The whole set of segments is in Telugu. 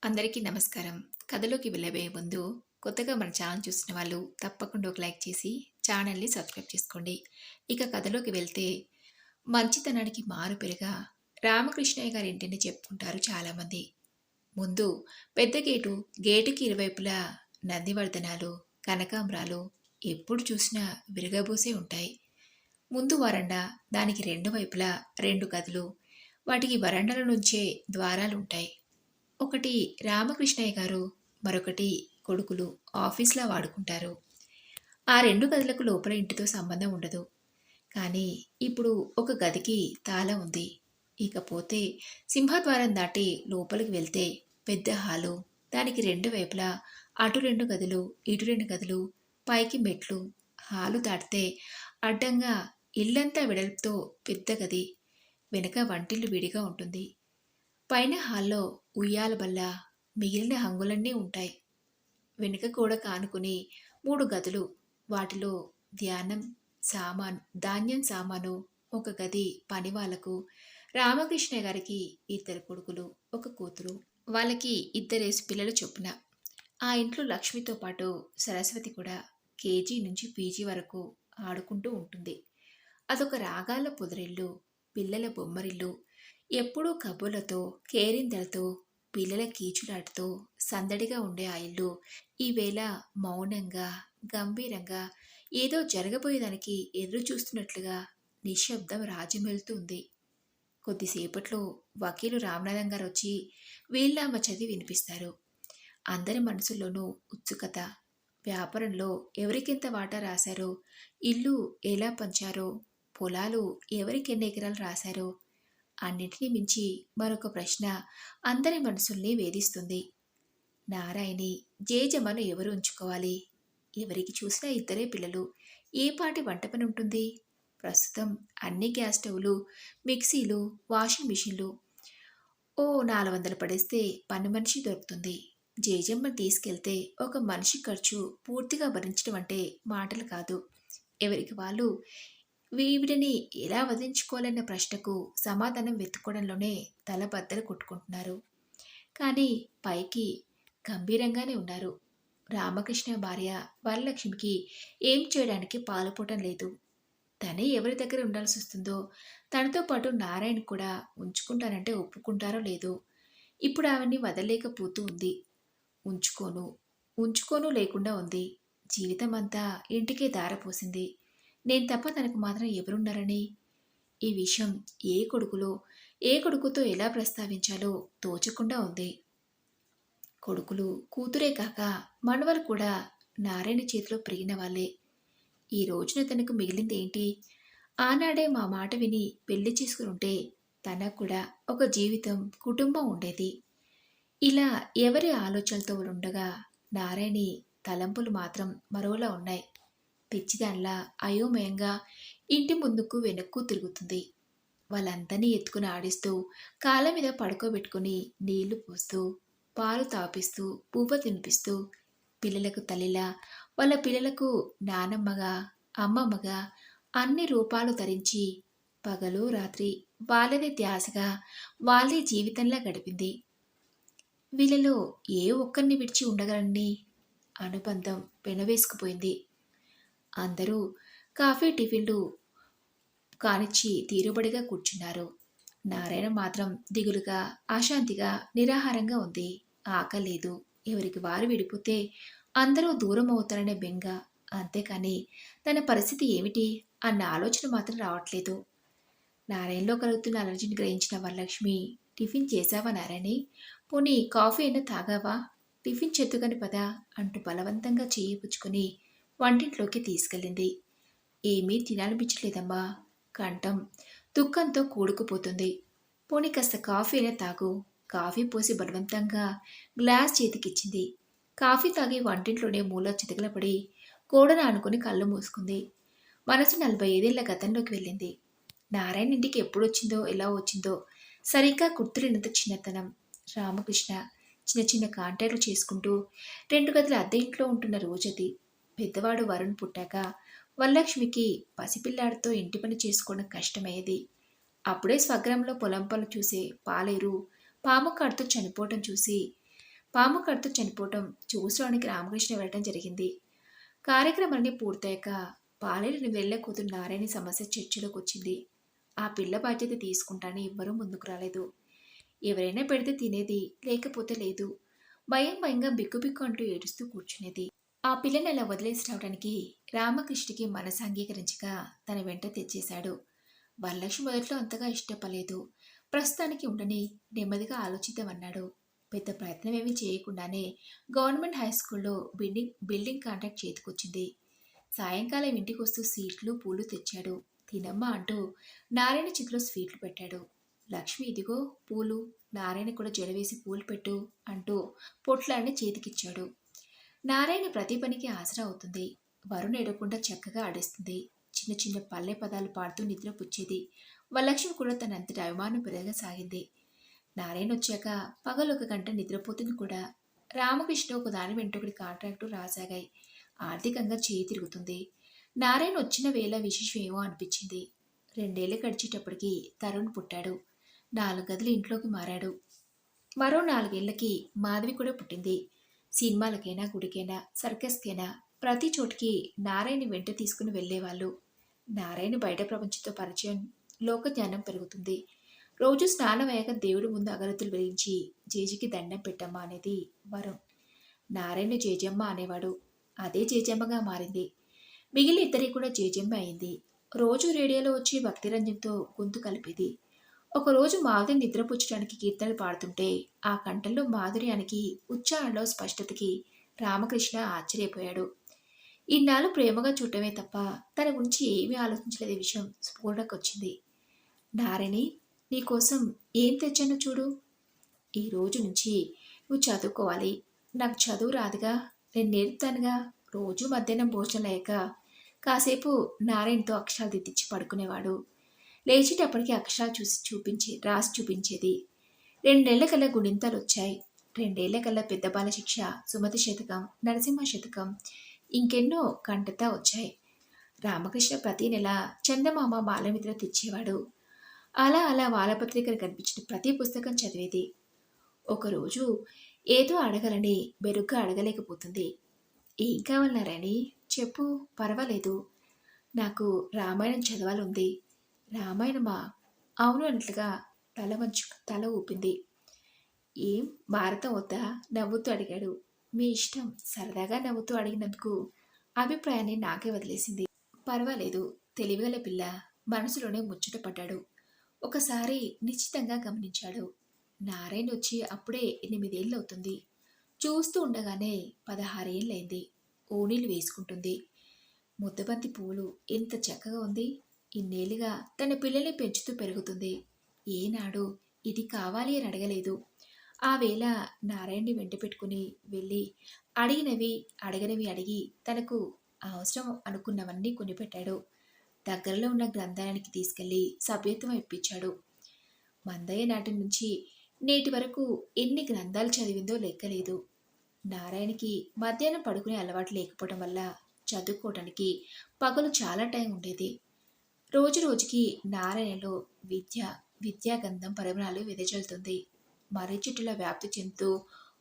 అందరికీ నమస్కారం. కథలోకి వెళ్ళబోయే ముందు కొత్తగా మన ఛానల్ చూస్తున్న వాళ్ళు తప్పకుండా ఒక లైక్ చేసి ఛానల్‌ని సబ్స్క్రైబ్ చేసుకోండి. ఇక కథలోకి వెళ్తే మంచితనానికి మారుపేరుగా రామకృష్ణయ్య గారి ఇంటిని చెప్పుకుంటారు చాలామంది. ముందు పెద్ద గేటు, గేటుకి ఇరువైపులా నందివర్ధనాలు, కనకాంబరాలు ఎప్పుడు చూసినా విరగబూసే ఉంటాయి. ముందు వరండా, దానికి రెండు వైపులా 2 గదులు, వాటికి వరండాల నుంచే ద్వారాలుంటాయి. ఒకటి రామకృష్ణయ్య గారు, మరొకటి కొడుకులు ఆఫీస్‌లా వాడుకుంటారు. ఆ 2 గదులకు లోపల ఇంటితో సంబంధం ఉండదు. కానీ ఇప్పుడు ఒక గదికి తాళం ఉంది. ఇకపోతే సింహద్వారం దాటి లోపలికి వెళ్తే పెద్ద హాలు, దానికి 2 వైపులా అటు 2 గదులు, ఇటు 2 గదులు, పైకి మెట్లు. హాలు దాటితే అడ్డంగా ఇల్లంతా వెడల్పుతో పెద్ద గది. వెనక వంటిల్లు విడిగా ఉంటుంది. పైన హాల్లో ఉయ్యాల బల్ల, మిగిలిన హంగులన్నీ ఉంటాయి. వెనుక గోడకు ఆనుకుని 3 గదులు. వాటిలో ధ్యానం, ధాన్యం సామాను, ఒక గది పనివాళ్ళకు. రామకృష్ణయ్య గారికి 2 కొడుకులు, ఒక కూతురు. వాళ్ళకి 2 పిల్లలు చొప్పున. ఆ ఇంట్లో లక్ష్మితో పాటు సరస్వతి కూడా కేజీ నుంచి పీజీ వరకు ఆడుకుంటూ ఉంటుంది. అదొక రాగాల పొదరిల్లు, పిల్లల బొమ్మరిల్లు. ఎప్పుడూ కబుర్లతో, కేరింతలతో, పిల్లల కీచులాటతో సందడిగా ఉండే ఆ ఇల్లు ఈవేళ మౌనంగా, గంభీరంగా, ఏదో జరగబోయేదానికి ఎదురు చూస్తున్నట్లుగా నిశ్శబ్దం రాజ్యమేలుతూ ఉంది. కొద్దిసేపట్లో వకీలు రామనాథం గారు వచ్చి వీలునామా చదివి వినిపిస్తారు. అందరి మనసుల్లోనూ ఉత్సుకత. వ్యాపారంలో ఎవరికెంత వాటా రాశారో, ఇల్లు ఎలా పంచారో, పొలాలు ఎవరికెన్ని ఎకరాలు రాశారో, అన్నిటినీ మించి మరొక ప్రశ్న అందరి మనసుల్ని వేధిస్తుంది. నారాయణి జేజమ్మను ఎవరు ఉంచుకోవాలి? ఎవరికి చూసినా 2 పిల్లలు. ఏ పాటి వంట పని ఉంటుంది? ప్రస్తుతం అన్ని గ్యాస్ స్టవ్లు, మిక్సీలు, వాషింగ్ మిషన్లు. ఓ 400 పడేస్తే పని మనిషి దొరుకుతుంది. జేజమ్మని తీసుకెళ్తే ఒక మనిషి ఖర్చు పూర్తిగా భరించడం అంటే మాటలు కాదు. ఎవరికి వాళ్ళు వీవిడిని ఎలా వదిలించుకోవాలన్న ప్రశ్నకు సమాధానం వెతుక్కోవడంలోనే తల బద్దలు కొట్టుకుంటున్నారు. కానీ పైకి గంభీరంగానే ఉన్నారు. రామకృష్ణ భార్య వరలక్ష్మికి ఏం చేయడానికి పాలుపోవటం లేదు. తనే ఎవరి దగ్గర ఉండాల్సి వస్తుందో, తనతో పాటు నారాయణ కూడా ఉంచుకుంటానంటే ఒప్పుకుంటారో లేదో. ఇప్పుడు ఆవిడ్ని వదలలేకపోతూ ఉంది. ఉంచుకోను ఉంచుకోను లేకుండా ఉంది. జీవితం అంతా ఇంటికే దారపోసింది. నేను తప్ప తనకు మాత్రం ఎవరున్నారని. ఈ విషయం ఏ కొడుకుతో ఎలా ప్రస్తావించాలో తోచకుండా ఉంది. కొడుకులు, కూతురే కాక మనవలు కూడా నారాయణ చేతిలో పెరిగిన వాళ్ళే. ఈ రోజున తనకు మిగిలింది ఏంటి? ఆనాడే మా మాట విని పెళ్లి చేసుకునుంటే తనకు కూడా ఒక జీవితం, కుటుంబం ఉండేది. ఇలా ఎవరి ఆలోచనలతో ఉండగా నారాయణి తలంపులు మాత్రం మరోలా ఉన్నాయి. పిచ్చిదాన్లా అయోమయంగా ఇంటి ముందుకు వెనక్కు తిరుగుతుంది. వాళ్ళందరినీ ఎత్తుకుని ఆడిస్తూ, కాళ్ళ మీద పడుకోబెట్టుకుని నీళ్లు పోస్తూ, పాలు తాపిస్తూ, పూప తినిపిస్తూ, పిల్లలకు తల్లిలా, వాళ్ళ పిల్లలకు నానమ్మగా, అమ్మమ్మగా అన్ని రూపాలు ధరించి పగలు రాత్రి వాళ్ళదే ధ్యాసగా, వాళ్ళే జీవితంలా గడిపింది. వీళ్ళలో ఏ ఒక్కరిని విడిచి ఉండగలండి? అనుబంధం పెనవేసుకుపోయింది. అందరూ కాఫీ టిఫిన్లు కానిచ్చి తీరుబడిగా కూర్చున్నారు. నారాయణ మాత్రం దిగులుగా, అశాంతిగా, నిరాహారంగా ఉంది. ఆకలేదు. ఎవరికి వారు విడిపోతే అందరూ దూరం అవుతారనే బెంగ. అంతేకాని తన పరిస్థితి ఏమిటి అన్న ఆలోచన మాత్రం రావట్లేదు. నారాయణలో కలుగుతున్న అలర్జీని గ్రహించిన వరలక్ష్మి, టిఫిన్ చేశావా నారాయణి? పోనీ కాఫీ అయినా తాగావా? టిఫిన్ చెత్తుకని పదా అంటూ బలవంతంగా చెయ్యి పుచ్చుకొని వంటింట్లోకి తీసుకెళ్ళింది. ఏమీ తినాలనిపించలేదమ్మా. కంఠం దుఃఖంతో కూడుకుపోతుంది. పోనీ కాస్త కాఫీ అయినా తాగు. కాఫీ పోసి బలవంతంగా గ్లాస్ చేతికిచ్చింది. కాఫీ తాగి వంటింట్లోనే మూల చితకలపడి గోడను ఆనుకుని కళ్ళు మూసుకుంది. మనసు 45 ఏళ్ల గతంలోకి వెళ్ళింది. నారాయణ ఇంటికి ఎప్పుడొచ్చిందో, ఎలా వచ్చిందో సరిగ్గా గుర్తులేనంత చిన్నతనం. రామకృష్ణ చిన్న చిన్న కాంటాక్ట్లు చేసుకుంటూ 2 గదుల అద్దె ఇంట్లో ఉంటున్న రోజది. పెద్దవాడు వరుణ్ పుట్టాక వరలక్ష్మికి పసిపిల్లాడితో ఇంటి పని చేసుకోవడం కష్టమయ్యేది. అప్పుడే స్వగ్రామంలో పొలం పనులు చూసే పాలేరు పాము కాటుతో చనిపోవటం చూసి పాము కడుతూ చనిపోవటం చూసడానికి రామకృష్ణ వెళ్ళటం జరిగింది. కార్యక్రమాన్ని పూర్తయ్యాక పాలేరు వెళ్ళే కూతురు నారాయణ సమస్య చర్చలోకి వచ్చింది. ఆ పిల్ల బాధ్యత తీసుకుంటానని ఎవ్వరూ ముందుకు రాలేదు. ఎవరైనా పెడితే తినేది, లేకపోతే లేదు. భయం భయంగా బిక్కుబిక్కు అంటూ ఏడుస్తూ కూర్చునేది. ఆ పిల్లని అలా వదిలేసి రావడానికి రామకృష్ణకి మనసు అంగీకరించక తన వెంట తెచ్చేశాడు. వరలక్ష్మి మొదట్లో అంతగా ఇష్టపడలేదు. ప్రస్తుతానికి ఉండని, నెమ్మదిగా ఆలోచిద్దామన్నాడు. పెద్ద ప్రయత్నం ఏమీ చేయకుండానే గవర్నమెంట్ హై స్కూల్లో బిల్డింగ్ కాంట్రాక్ట్ చేతికొచ్చింది. సాయంకాలం ఇంటికి వస్తూ స్వీట్లు పూలు తెచ్చాడు. తినమ్మా అంటూ నారాయణ చేతిలో స్వీట్లు పెట్టాడు. లక్ష్మి ఇదిగో పూలు, నారాయణ కూడా జడవేసి పూలు పెట్టు అంటూ పొట్లాన్ని చేతికిచ్చాడు. నారాయణ ప్రతి పనికి ఆసరా అవుతుంది. వరుణ్ ఎడకుండా చక్కగా ఆడేస్తుంది. చిన్న చిన్న పల్లె పదాలు పాడుతూ నిద్రపుచ్చేది. వరలక్ష్మి కూడా తనంతటి అభిమానం పెరగసాగింది. నారాయణ వచ్చాక పగలు 1 గంట నిద్రపోతుంది కూడా. రామకృష్ణ ఒక దాని వెంట ఒకటి కాంట్రాక్టు రాసాగాయి. ఆర్థికంగా చేయి తిరుగుతుంది. నారాయణ వచ్చిన వేళ విశేషం ఏమో అనిపించింది. 2 ఏళ్ళు గడిచేటప్పటికి తరుణ్ పుట్టాడు. 4 గదులు ఇంట్లోకి మారాడు. మరో 4 ఏళ్లకి మాధవి కూడా పుట్టింది. సినిమాలకైనా, గుడికైనా, సర్కస్కైనా ప్రతి చోటికి నారాయణ వెంట తీసుకుని వెళ్ళేవాళ్ళు. నారాయణ బయట ప్రపంచంతో పరిచయం, లోక జ్ఞానం పెరుగుతుంది. రోజు స్నానం అయ్యాక దేవుడి ముందు అగరత్తులు వెలిగించి జేజికి దండం పెట్టమ్మా అనేది వరం. నారాయణ జేజమ్మ అనేవాడు. అదే జేజమ్మగా మారింది. మిగిలిన ఇద్దరి కూడా జేజమ్మ అయింది. రోజు రేడియోలో వచ్చి భక్తిరంజన్తో గొంతు కలిపేది. ఒకరోజు మాధురి నిద్రపుచ్చడానికి కీర్తనలు పాడుతుంటే ఆ కంఠంలో మాధుర్యానికి, ఉచ్చారణలో స్పష్టతకి రామకృష్ణ ఆశ్చర్యపోయాడు. ఇన్నాళ్ళు ప్రేమగా చూడటమే తప్ప తన గురించి ఏమీ ఆలోచించలేదే విషయం స్ఫూర్ణకొచ్చింది. నారిణి, నీకోసం ఏం తెచ్చానో చూడు. ఈ రోజు నుంచి నువ్వు చదువుకోవాలి. నాకు చదువు రాదుగా, నేను నేర్పుతానుగా. రోజు మధ్యాహ్నం భోజనం లేక కాసేపు నారాయణతో అక్షరాలు దిద్దించి పడుకునేవాడు. లేచేటప్పటికి అక్షరాలు రాసి చూపించేది. 2 ఏళ్ల కల్లా గుణింతాలు వచ్చాయి. 2 ఏళ్ల కల్లా పెద్ద బాల శిక్ష, సుమతి శతకం, నరసింహ శతకం, ఇంకెన్నో కంటతా వచ్చాయి. రామకృష్ణ ప్రతి నెల చందమామ బాలమిత్ర తెచ్చేవాడు. అలా అలా వారపత్రికలు కనిపించిన ప్రతి పుస్తకం చదివేది. ఒకరోజు ఏదో అడగాలని బెరుగ్గా అడగలేకపోతుంది. ఏం కావాలన్నారని చెప్పు, పర్వాలేదు. నాకు రామాయణం చదవాలంది. రామాయణమా? అవును అన్నట్లుగా తల ఊపింది. ఏం భారతం వద్దా? నవ్వుతూ అడిగాడు. మీ ఇష్టం. సరదాగా నవ్వుతూ అడిగినందుకు అభిప్రాయాన్ని నాకే వదిలేసింది. పర్వాలేదు. తెలివిగల పిల్ల. మనసులోనే ముచ్చట పడ్డాడు. ఒకసారి నిశ్చితంగా గమనించాడు. నారాయణ వచ్చి అప్పుడే 8 ఏళ్ళు అవుతుంది. చూస్తూ ఉండగానే 16 ఏళ్ళైంది. ఓణీలు వేసుకుంటుంది. ముద్దబంతి పూలు ఎంత చక్కగా ఉంది. ఇన్నేళ్లుగా తన పిల్లల్ని పెంచుతూ పెరుగుతుంది. ఏనాడు ఇది కావాలి అని అడగలేదు. ఆ వేళ నారాయణ్ణి వెంట పెట్టుకుని వెళ్ళి అడగనివి అడిగి తనకు అవసరం అనుకున్నవన్నీ కొనిపెట్టాడు. దగ్గరలో ఉన్న గ్రంథాలయానికి తీసుకెళ్లి సభ్యత్వం ఇప్పించాడు. మందయ్య నాటి నుంచి నేటి వరకు ఎన్ని గ్రంథాలు చదివిందో లెక్కలేదు. నారాయణకి మధ్యాహ్నం పడుకునే అలవాటు లేకపోవడం వల్ల చదువుకోవడానికి పగలు చాలా టైం ఉండేది. రోజు రోజుకి నారాయణలో విద్యాగంధం పరిమళాలు వెదజల్లుతుంది. మర్రి చెట్టుల వ్యాప్తి చెందుతూ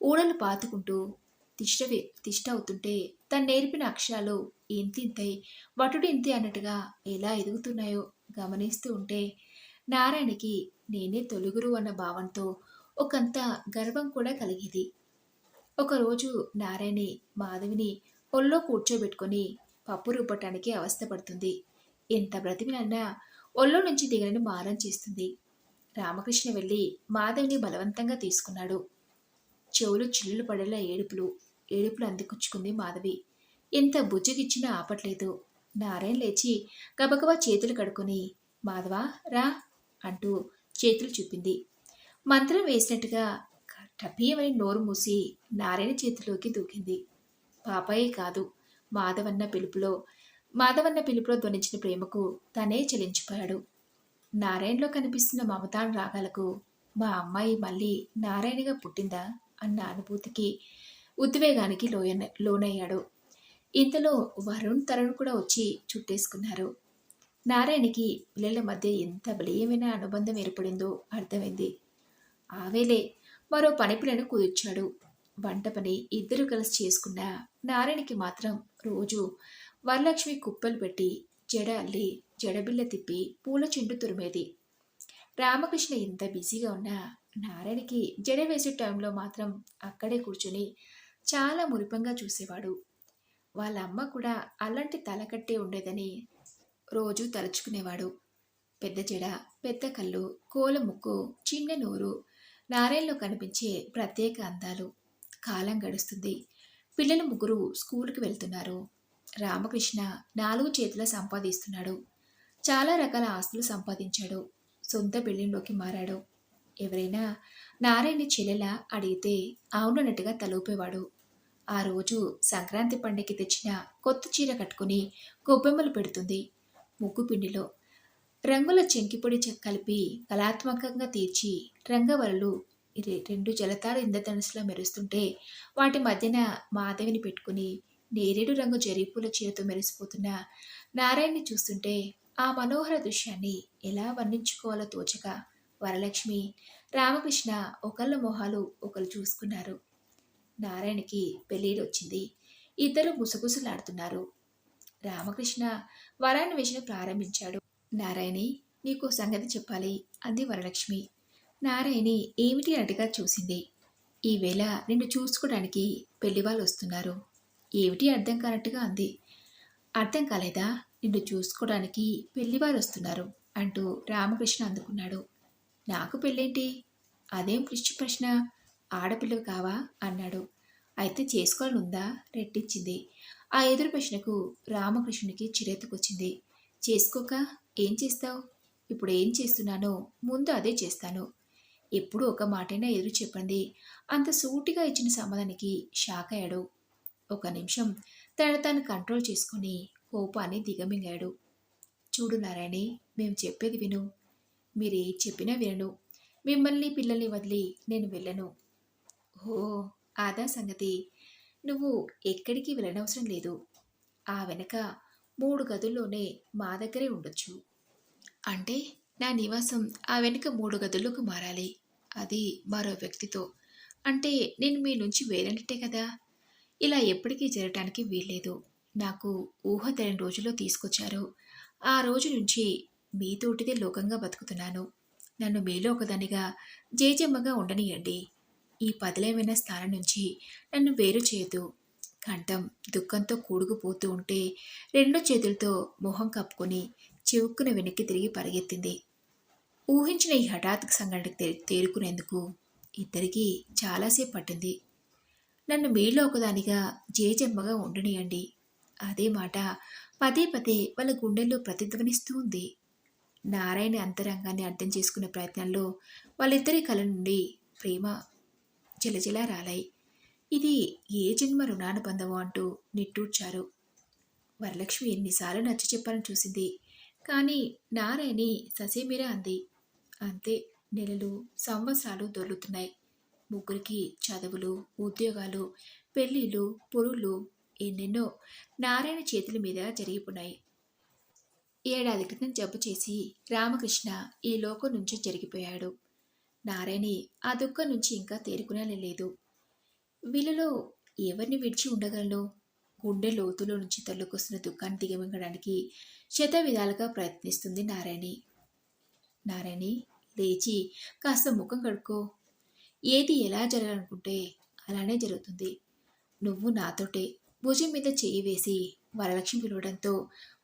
ఊడలు పాతుకుంటూ తిష్ట అవుతుంటే తను నేర్పిన అక్షరాలు ఇంతింతై వటుడు ఇంతే అన్నట్టుగా ఎలా ఎదుగుతున్నాయో గమనిస్తూ ఉంటే నారాయణకి నేనే తొలుగురు అన్న భావంతో ఒకంత గర్వం కూడా కలిగేది. ఒకరోజు నారాయణి మాధవిని ఒళ్ళో కూర్చోబెట్టుకుని పప్పు రుబ్బటానికి అవస్థపడుతుంది. ఎంత బ్రతిమిలన్నా ఒళ్ళో నుంచి దిగని మారం చేస్తుంది. రామకృష్ణ వెళ్ళి మాధవిని బలవంతంగా తీసుకున్నాడు. చెవులు చిల్లులు పడేలా ఏడుపులు అందిపుచ్చుకుంది మాధవి. ఎంత బుజ్జగిచ్చినా ఆపట్లేదు. నారాయణ లేచి గబగబా చేతులు కడుక్కొని మాధవా రా అంటూ చేతులు చూపింది. మంత్రం వేసినట్టుగా టపీయమని నోరు మూసి నారాయణ చేతిలోకి దూకింది. పాపాయే కాదు, మాధవన్న పిలుపులో ధ్వనించిన ప్రేమకు తనే చెలించిపోయాడు. నారాయణలో కనిపిస్తున్న మమతాను రాగాలకు మా అమ్మాయి మళ్ళీ నారాయణగా పుట్టిందా అన్న అనుభూతికి, ఉద్వేగానికి లోనయ్యాడు. ఇంతలో వరుణ్ తరుణ్ కూడా వచ్చి చుట్టేసుకున్నారు. నారాయణకి పిల్లల మధ్య ఎంత బలీయమైన అనుబంధం ఏర్పడిందో అర్థమైంది. ఆవేలే మరో పని పిల్లను కుదిర్చాడు. వంట పని ఇద్దరు కలిసి చేసుకున్న నారాయణకి మాత్రం రోజు వరలక్ష్మి కుప్పలు పెట్టి జడ అల్లి జడబిల్ల తిప్పి పూల చెండు తురిమేది. రామకృష్ణ ఇంత బిజీగా ఉన్నా నారాయణకి జడ వేసే టైంలో మాత్రం అక్కడే కూర్చుని చాలా మురిపంగా చూసేవాడు. వాళ్ళ అమ్మ కూడా అలాంటి తలకట్టే ఉండేదని రోజు తలుచుకునేవాడు. పెద్ద జడ, పెద్ద కళ్ళు, కోల ముక్కు, చిన్న నోరు, నారాయణలో కనిపించే ప్రత్యేక అందాలు. కాలం గడుస్తుంది. పిల్లలు ముగ్గురు స్కూల్కి వెళ్తున్నారు. రామకృష్ణ 4 చేతుల సంపాదిస్తున్నాడు. చాలా రకాల ఆస్తులు సంపాదించాడు. సొంత బిల్డింగ్లోకి మారాడు. ఎవరైనా నారాయణని చెల్లెలా అడిగితే అవునన్నట్టుగా తలూపేవాడు. ఆ రోజు సంక్రాంతి పండగకి తెచ్చిన కొత్త చీర కట్టుకుని గొబ్బెమ్మలు పెడుతుంది. ముగ్గు పిండిలో రంగుల చెంకిపొడి కలిపి కళాత్మకంగా తీర్చి రంగవల్లులు రెండు జలతారు ఇంద్రధనుసులా మెరుస్తుంటే వాటి మధ్యన మాధవిని పెట్టుకుని నేరేడు రంగు జరీపూల చీరతో మెరిసిపోతున్న నారాయణ్ని చూస్తుంటే ఆ మనోహర దృశ్యాన్ని ఎలా వర్ణించుకోవాలో తోచక వరలక్ష్మి, రామకృష్ణ ఒకళ్ళ మొహాలు ఒకరు చూసుకున్నారు. నారాయణకి పెళ్ళిడొచ్చింది. ఇద్దరు గుసగుసలాడుతున్నారు. రామకృష్ణ వరాన్వేషణ ప్రారంభించాడు. నారాయణి, నీకో సంగతి చెప్పాలి అంది వరలక్ష్మి. నారాయణి ఏమిటి అటుగా చూసింది. ఈవేళ నిన్ను చూసుకోవడానికి పెళ్లివాళ్ళు వస్తున్నారు. ఏమిటి అర్థం కానట్టుగా అంది. అర్థం కాలేదా? నిన్ను చూసుకోవడానికి పెళ్లివారు వస్తున్నారు అంటూ రామకృష్ణ అందుకున్నాడు. నాకు పెళ్ళేంటి? అదేం పిచ్చి ప్రశ్న. ఆడపిల్లవి కావా అన్నాడు. అయితే చేసుకోవాలనుందా? రెట్టించింది. ఆ ఎదురు ప్రశ్నకు రామకృష్ణునికి చిరెత్తుకొచ్చింది. చేసుకోక ఏం చేస్తావు? ఇప్పుడు ఏం చేస్తున్నానో ముందు అదే చేస్తాను. ఎప్పుడు ఒక మాటైనా ఎదురు చెప్పండి. అంత సూటిగా ఇచ్చిన సమాధానికి షాక్ అయ్యాడు. ఒక నిమిషం తను తాను కంట్రోల్ చేసుకుని కోపాన్ని దిగమింగాడు. చూడు నారాయణి, మేము చెప్పేది విను. మీరే చెప్పినా వినను. మిమ్మల్ని పిల్లల్ని వదిలి నేను వెళ్ళను. ఓ, అదా సంగతి. నువ్వు ఎక్కడికి వెళ్ళనవసరం లేదు. ఆ వెనక 3 గదుల్లోనే మా దగ్గరే ఉండొచ్చు. అంటే నా నివాసం ఆ వెనుక 3 గదుల్లోకి మారాలి. అది మరో వ్యక్తితో. అంటే నేను మీ నుంచి వేరైనట్టే కదా. ఇలా ఎప్పటికీ జరగటానికి వీల్లేదు. నాకు ఊహ తెలియని రోజుల్లో తీసుకొచ్చారు. ఆ రోజు నుంచి మీతోటిదే లోకంగా బతుకుతున్నాను. నన్ను మీలో ఒకదానిగా జేజమ్మగా ఉండనియండి. ఈ పదిలమైన స్థానం నుంచి నన్ను వేరు చేయదు. కంఠం దుఃఖంతో కూడుకుపోతూ ఉంటే 2 చేతులతో మొహం కప్పుకొని చివుక్కున వెనక్కి తిరిగి పరిగెత్తింది. ఊహించిన ఈ హఠాత్ సంఘటనకి తేరుకునేందుకు ఇద్దరికీ చాలాసేపు పట్టింది. నన్ను మీలో ఒకదానిగా జేజమ్మగా ఉండనియండి. అదే మాట పదే పదే వాళ్ళ గుండెల్లో ప్రతిధ్వనిస్తూ ఉంది. నారాయణ అంతరంగాన్ని అర్థం చేసుకునే ప్రయత్నంలో వాళ్ళిద్దరి కళ్ళ నుండి ప్రేమ జలజలా రాలాయి. ఇది ఏ జన్మ రుణానుబంధమో అంటూ నిట్టూర్చారు. వరలక్ష్మి ఎన్నిసార్లు నచ్చ చెప్పాలని చూసింది. కానీ నారాయణి ససేమిరా అంది. అంతే. నెలలు సంవత్సరాలు దొర్లుతున్నాయి. ముగ్గురికి చదువులు, ఉద్యోగాలు, పెళ్ళిళ్ళు, పురుళ్ళు ఎన్నెన్నో నారాయణ చేతుల మీద జరిగిపోయినాయి. 7 ఏడాది క్రితం జబ్బు చేసి రామకృష్ణ ఈ లోకం నుంచి జరిగిపోయాడు. నారాయణి ఆ దుఃఖం నుంచి ఇంకా తేరుకునే లేదు. వీళ్ళలో ఎవరిని విడిచి ఉండగలను? గుండె లోతులో నుంచి తల్లుకొస్తున్న దుఃఖాన్ని దిగమింగడానికి శత విధాలుగా ప్రయత్నిస్తుంది నారాయణి. నారాయణి, లేచి కాస్త ముఖం కడుక్కో. ఏది ఎలా జరగాలనుకుంటే అలానే జరుగుతుంది. నువ్వు నాతోటే. భుజం మీద చేయి వేసి వరలక్ష్మి పిలవడంతో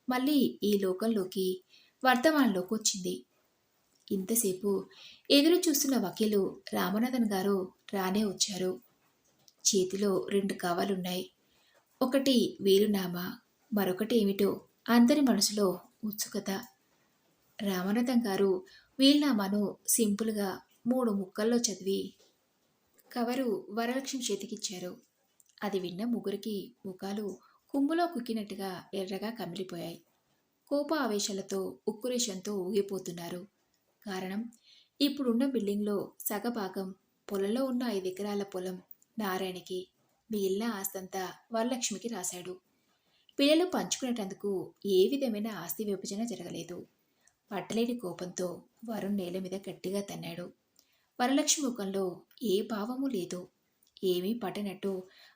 మళ్ళీ ఈ లోకంలోకి వర్తమానంలోకి వచ్చింది. ఇంతసేపు ఎదురు చూస్తున్న వకీలు రామనాథన్ గారు రానే వచ్చారు. చేతిలో 2 కవర్లున్నాయి. ఒకటి వీలునామా, మరొకటి ఏమిటో అందరి మనసులో ఉత్సుకత. రామనాథన్ గారు వీలునామాను సింపుల్గా 3 ముక్కల్లో చదివి కవరు వరలక్ష్మి చేతికిచ్చారు. అది విన్న ముగ్గురికి ముఖాలు కుమ్ములో కుక్కినట్టుగా ఎర్రగా కమిలిపోయాయి. కోప ఆవేశాలతో ఉక్కురేషంతో ఊగిపోతున్నారు. కారణం, ఇప్పుడున్న బిల్డింగ్లో సగభాగం పొలంలో ఉన్న 5 ఎకరాల పొలం నారాయణకి, మిగిలిన ఆస్తంతా వరలక్ష్మికి రాశాడు. పిల్లలు పంచుకునేటందుకు ఏ విధమైన ఆస్తి విభజన జరగలేదు. పట్టలేని కోపంతో వరుణ్ నేల మీద గట్టిగా తన్నాడు. వరలక్ష్మి ముఖంలో ఏ భావము లేదు. ఏమీ పట్టనట్టు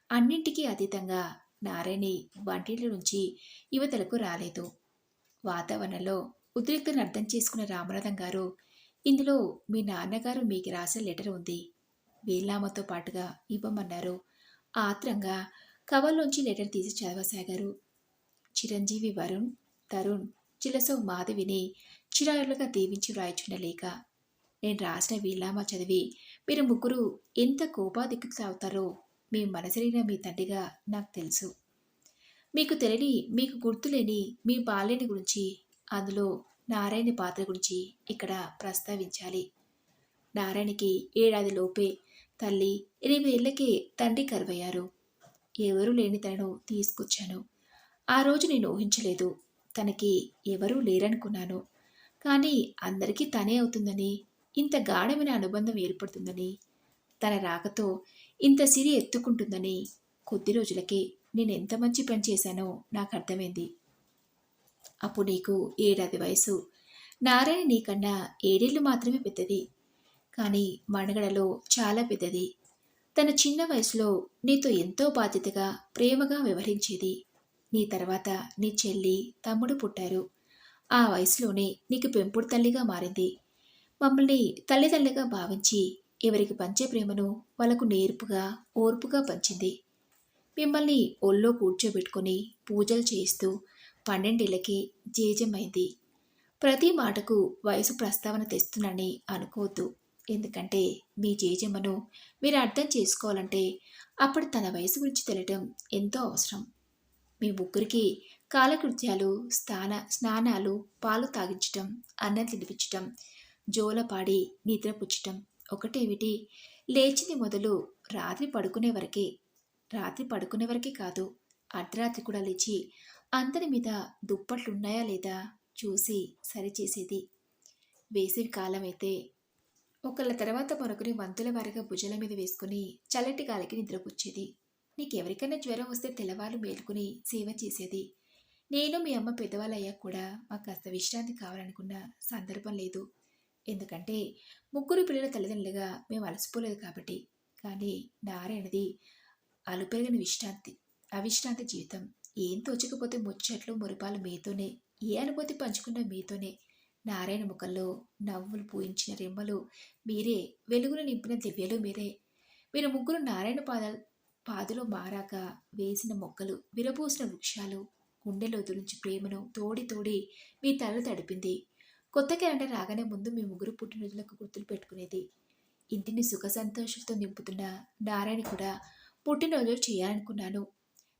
అన్నింటికీ అతీతంగా నారాయణి వంటింటి నుంచి యువతలకు రాలేదు. వాతావరణంలో ఉద్రిక్తను అర్థం చేసుకున్న రామనాథం గారు, ఇందులో మీ నాన్నగారు మీకు రాసిన లెటర్ ఉంది. వీళ్ళామతో పాటుగా ఇవ్వమన్నారు. ఆత్రంగా కవర్లోంచి లెటర్ తీసి చదవసాగారు. చిరంజీవి వరుణ్, తరుణ్, చిలసవ్ మాధవిని చిరాయులుగా దీవించి వ్రాయిచున్న లేఖ. నేను రాసిన వీళ్ళామా చదివి మీరు ముగ్గురు ఎంత కోపాదిక్కు సాగుతారో మీ మనసరిన మీ తండ్రిగా నాకు తెలుసు. మీకు తెలియని, మీకు గుర్తులేని మీ బాల్యాన్ని గురించి, అందులో నారాయణ పాత్ర గురించి ఇక్కడ ప్రస్తావించాలి. నారాయణకి 7 ఏడాది లోపే తల్లి, 8 ఏళ్లకే తండ్రి కరువయ్యారు. ఎవరూ లేని తనను తీసుకొచ్చాను. ఆ రోజు నేను ఊహించలేదు. తనకి ఎవరూ లేరనుకున్నాను. కానీ అందరికీ తనే అవుతుందని, ఇంత గాఢమైన అనుబంధం ఏర్పడుతుందని, తన రాకతో ఇంత సిరి ఎత్తుకుంటుందని కొద్ది రోజులకే నేనెంత మంచి పని చేశానో నాకు అర్థమైంది. అప్పుడు నీకు 7 ఏడాది వయసు. నారాయణ నీకన్నా 7 ఏళ్ళు మాత్రమే పెద్దది. కానీ మనుగడలో చాలా పెద్దది. తన చిన్న వయసులో నీతో ఎంతో బాధ్యతగా, ప్రేమగా వ్యవహరించేది. నీ తర్వాత నీ చెల్లి, తమ్ముడు పుట్టారు. ఆ వయసులోనే నీకు పెంపుడు తల్లిగా మారింది. మమ్మల్ని తల్లిదండ్రులుగా భావించి ఎవరికి పంచే ప్రేమను వాళ్ళకు నేర్పుగా, ఓర్పుగా పంచింది. మిమ్మల్ని ఒళ్ళో కూర్చోబెట్టుకుని పూజలు చేస్తూ 12 ఏళ్లకే జేజమైంది. ప్రతి మాటకు వయసు ప్రస్తావన తెస్తున్నానని అనుకోవద్దు. ఎందుకంటే మీ జేజమ్మను మీరు అర్థం చేసుకోవాలంటే అప్పుడు తన వయసు గురించి తెలియటం ఎంతో అవసరం. మీ ముగ్గురికి కాలకృత్యాలు, స్నానాలు, పాలు తాగించటం, అన్నం తినిపించటం, జోలపాడి నిద్రపుచ్చటం ఒకటేమిటి, లేచింది మొదలు రాత్రి పడుకునే వరకే కాదు, అర్ధరాత్రి కూడా లేచి అందరి మీద దుప్పట్లున్నాయా లేదా చూసి సరిచేసేది. వేసవి కాలం అయితే ఒకళ్ళ తర్వాత మరొకరి వంతుల వారిగా భుజాల మీద వేసుకుని చల్లటి గాలికి నిద్రపుచ్చేది. నీకెవరికైనా జ్వరం వస్తే తెల్లవాళ్ళు మేలుకుని సేవ చేసేది. నేను మీ అమ్మ పెద్దవాళ్ళయ్యాక కూడా మాకు కాస్త విశ్రాంతి కావాలనుకున్న సందర్భం లేదు. ఎందుకంటే ముగ్గురు పిల్లల తల్లిదండ్రులుగా మేము అలసిపోలేదు కాబట్టి. కానీ నారాయణది అలుపెరగని అవిశ్రాంతి జీవితం. ఏం తోచకపోతే ముచ్చట్లు మురిపాలు మీతోనే, ఏ అనుభూతి పంచుకున్న మీతోనే. నారాయణ ముఖంలో నవ్వులు పూయించిన రెమ్మలు మీరే, వెలుగులు నింపిన దివ్యలు మీరే. మీరు ముగ్గురు నారాయణ పాదులో మారాక వేసిన మొక్కలు, విరబూసిన వృక్షాలు. గుండెలోతు నుంచి ప్రేమను తోడి తోడి మీ తల తడిపింది. కొత్త క్యాలెండర్ రాగానే ముందు మీ ముగ్గురు పుట్టినరోజులకు గుర్తులు పెట్టుకునేది. ఇంటిని సుఖ సంతోషాలతో నింపుతున్న నారాయణ కూడా పుట్టినరోజు చేయాలనుకున్నాను.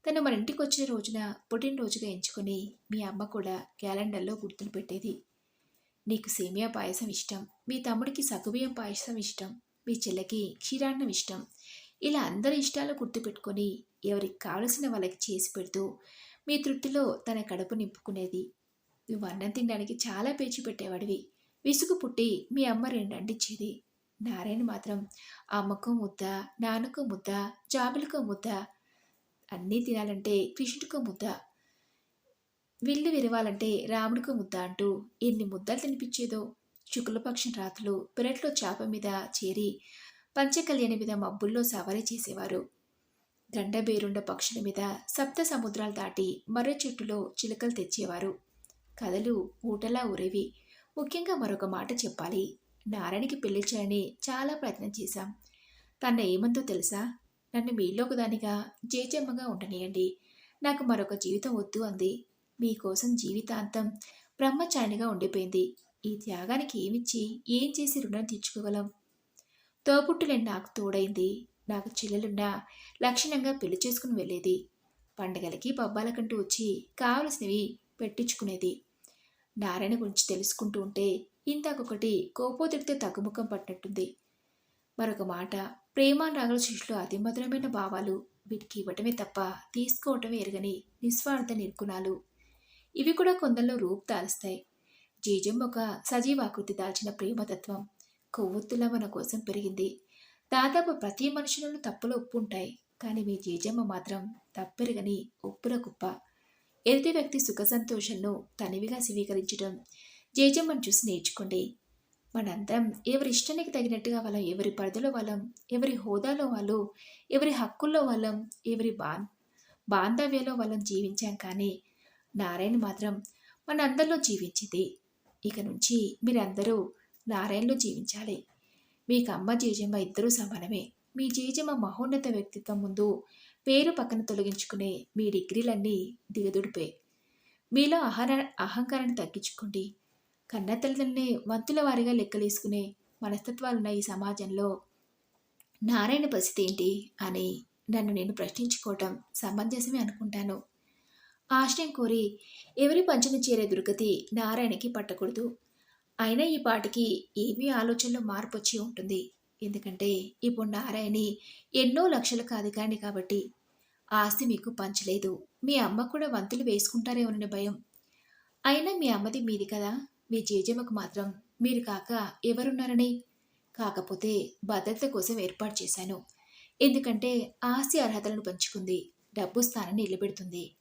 తను మన ఇంటికి వచ్చిన రోజున పుట్టినరోజుగా ఎంచుకొని మీ అమ్మ కూడా క్యాలెండర్లో గుర్తులు పెట్టేది. నీకు సేమియా పాయసం ఇష్టం, మీ తమ్ముడికి సగ్గుబియ్యం పాయసం ఇష్టం, మీ చెల్లెకి క్షీరాన్నం ఇష్టం. ఇలా అందరి ఇష్టాలు గుర్తుపెట్టుకొని ఎవరికి కావలసిన వాళ్ళకి చేసి పెడుతూ మీ తృప్తిలో తన కడుపు నింపుకునేది. నువ్వు అన్నం తినడానికి చాలా పేచి పెట్టేవాడివి. విసుగు పుట్టి మీ అమ్మ 2 అంటించేది. నారాయణ మాత్రం అమ్మకో ముద్ద, నాన్నకో ముద్ద, జాబులకో ముద్ద, అన్నీ తినాలంటే కృష్ణుడికో ముద్ద, విల్లు విరవాలంటే రాముడికో ముద్ద అంటూ ఎన్ని ముద్దలు తినిపించేదో. శుక్లపక్షం రాత్రులు పెరట్లో చాప మీద చేరి పంచకళ్యాణి మీద మబ్బుల్లో సవారీ చేసేవారు. గండబేరుండ పక్షుల మీద సప్త సముద్రాలు దాటి మర్రి చెట్టులో చిలుకలు తెచ్చేవారు. కథలు ఊటలా ఊరేవి. ముఖ్యంగా మరొక మాట చెప్పాలి. నారాయణకి పెళ్లి చేయాలని చాలా ప్రయత్నం చేశాం. తన ఏమందో తెలుసా? నన్ను మీలో ఒకదానిగా జేజమ్మగా ఉండనియండి, నాకు మరొక జీవితం వద్దు అంది. మీకోసం జీవితాంతం బ్రహ్మచారినిగా ఉండిపోయింది. ఈ త్యాగానికి ఏమిచ్చి ఏం చేసి రుణం తీర్చుకోగలం? తోబుట్టులేని నాకు తోడైంది. నాకు చెల్లెలున్నా లక్షణంగా పెళ్లి చేసుకుని వెళ్ళేది. పండగలకి పబ్బాలకంటూ వచ్చి కావలసినవి పెట్టించుకునేది. నారాయణ గురించి తెలుసుకుంటూ ఉంటే ఇంతకొకటి కోపోదిడితే తగ్గుముఖం పట్టినట్టుంది. మరొక మాట, ప్రేమానురాగల సృష్టిలో అతి మధురమైన భావాలు. వీటికి ఇవ్వటమే తప్ప తీసుకోవటమే ఎరగని నిస్వార్థ నిర్గుణాలు. ఇవి కూడా కొందరిలో రూపు దాల్స్తాయి. జీజం ఒక సజీవాకృతి దాల్చిన ప్రేమతత్వం. కొవ్వొత్తులా మన కోసం పెరిగింది. దాదాపు ప్రతి మనుషులను తప్పులో ఉప్పు ఉంటాయి. కానీ మీ జీజమ్మ మాత్రం తప్పెరగని ఉప్పుల కుప్ప. ఎదుటి వ్యక్తి సుఖ సంతోషాలను తనివిగా స్వీకరించడం జేజమ్మను చూసి నేర్చుకోండి. మనందరం ఎవరి ఇష్టానికి తగినట్టుగా వాళ్ళం, ఎవరి పరిధిలో వాళ్ళం, ఎవరి హోదాలో వాళ్ళు, ఎవరి హక్కుల్లో వాళ్ళం, ఎవరి బాంధవ్యంలో వాళ్ళం జీవించాం. కానీ నారాయణ మాత్రం మనందరిలో జీవించింది. ఇక నుంచి మీరందరూ నారాయణలో జీవించాలి. మీకు అమ్మ జేజమ్మ ఇద్దరూ సమానమే. మీ జేజమ్మ మహోన్నత వ్యక్తిత్వం ముందు పేరు పక్కన తొలగించుకునే మీ డిగ్రీలన్నీ దిగదుడిపే. మీలో అహంకారాన్ని తగ్గించుకోండి. కన్న తల్లిదండ్రుల్ని వంతుల వారిగా లెక్కలేసుకునే మనస్తత్వాలున్న ఈ సమాజంలో నారాయణ పరిస్థితి ఏంటి అని నన్ను నేను ప్రశ్నించుకోవటం సమంజసమే అనుకుంటాను. ఆశ్రయం కోరి ఎవరి పంచన చేరే దుర్గతి నారాయణకి పట్టకూడదు. అయినా ఈ పాటికి ఏమీ ఆలోచనలో మార్పు వచ్చి ఉంటుంది. ఎందుకంటే ఇప్పుడు నారాయణి ఎన్నో లక్షలకు అధికారిని కాబట్టి ఆస్తి మీకు పంచలేదు. మీ అమ్మ కూడా వంతులు వేసుకుంటారేమోనని భయం. అయినా మీ అమ్మది మీది కదా. మీ జేజమ్మకు మాత్రం మీరు కాక ఎవరున్నారని. కాకపోతే భద్రత కోసం ఏర్పాటు చేశాను. ఎందుకంటే ఆస్తి అర్హతలను పంచుకుంది, డబ్బు స్థానాన్ని నిలబెడుతుంది.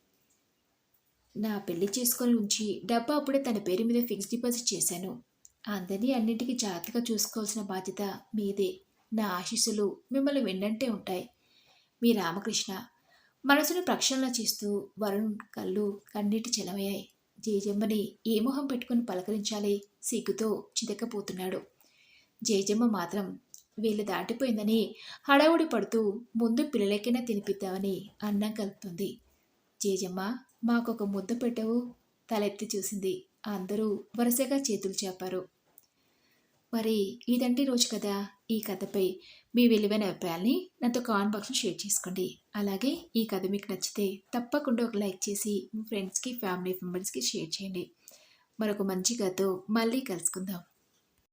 నా పెళ్లి చేసుకొని ఉంచి డబ్బు అప్పుడే తన పేరు మీద ఫిక్స్డ్ డిపాజిట్ చేశాను. అందరినీ అన్నింటికీ జాగ్రత్తగా చూసుకోవాల్సిన బాధ్యత మీదే. నా ఆశీస్సులు మిమ్మల్ని వెన్నంటే ఉంటాయి. మీ రామకృష్ణ. మనసును ప్రక్షాళన చేస్తూ వరుణ్ కళ్ళు కన్నీటి చెలమయ్యాయి. జేజమ్మని ఏ మొహం పెట్టుకుని పలకరించాలి, సిగ్గుతో చితకపోతున్నాడు. జేజమ్మ మాత్రం వీళ్ళు దాటిపోయిందని హడావుడి పడుతూ ముందు పిల్లలకైనా తినిపిద్దామని అన్నం కలుపుతుంది. జేజమ్మ, మాకొక ముద్ద పెట్టవు? తలెత్తి చూసింది. అందరూ వరుసగా చేతులు చాపారు. మరి ఇదంటి రోజు కదా. ఈ కథపై మీ విలువైన అభిప్రాయాల్ని నాతో కామెంట్ బాక్స్లో షేర్ చేసుకోండి. అలాగే ఈ కథ మీకు నచ్చితే తప్పకుండా ఒక లైక్ చేసి మీ ఫ్రెండ్స్కి, ఫ్యామిలీ మెంబర్స్కి షేర్ చేయండి. మరొక మంచి కథతో మళ్ళీ కలుసుకుందాం.